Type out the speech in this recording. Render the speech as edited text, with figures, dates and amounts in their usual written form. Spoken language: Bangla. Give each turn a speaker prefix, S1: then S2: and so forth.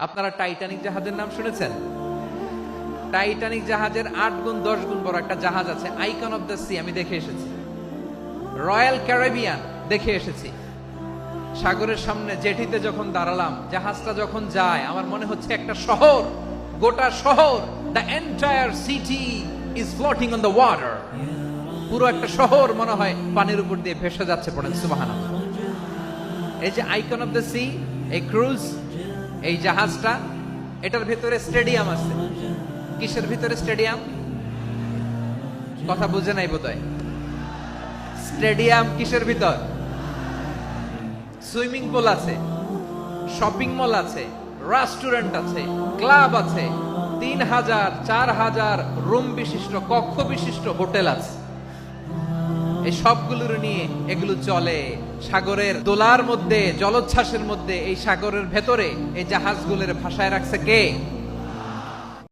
S1: আপনারা টাইটানিক জাহাজের নাম শুনেছেন? টাইটানিক জাহাজের 8 গুণ 10 গুণ বড় একটা জাহাজ আছে, আইকন অফ দ্য সি, আমি দেখে এসেছি। রয়্যাল ক্যারিবিয়ান দেখে এসেছি। সাগরের সামনে জেটিতে যখন দাঁড়ালাম, জাহাজটা যখন যায়, আমার মনে হচ্ছে একটা শহর, গোটা শহর, the entire city is floating on the water. পুরো একটা শহর মনে হয় পানির উপর দিয়ে ভেসে যাচ্ছে। পড়েন সুবহানাল্লাহ। এই যে আইকন অফ দ্য সি, এই ক্রুজ, এই জাহাজটা, এটার ভিতরে স্টেডিয়াম আছে। কিসের ভিতরে স্টেডিয়াম? কথা বুঝে নাই বোধহয়। স্টেডিয়াম কিসের ভিতর? সুইমিং পুল আছে, শপিং মল আছে, রেস্টুরেন্ট আছে, ক্লাব আছে, 3000 4000 রুম বিশিষ্ট, কক্ষ বিশিষ্ট হোটেল আছে। এই সবগুলোর নিয়ে এগুলো চলে সাগরের দোলার মধ্যে, জলোচ্ছ্বাসের মধ্যে। এই সাগরের ভেতরে এই জাহাজগুলোর ভাষায় রাখছে কে?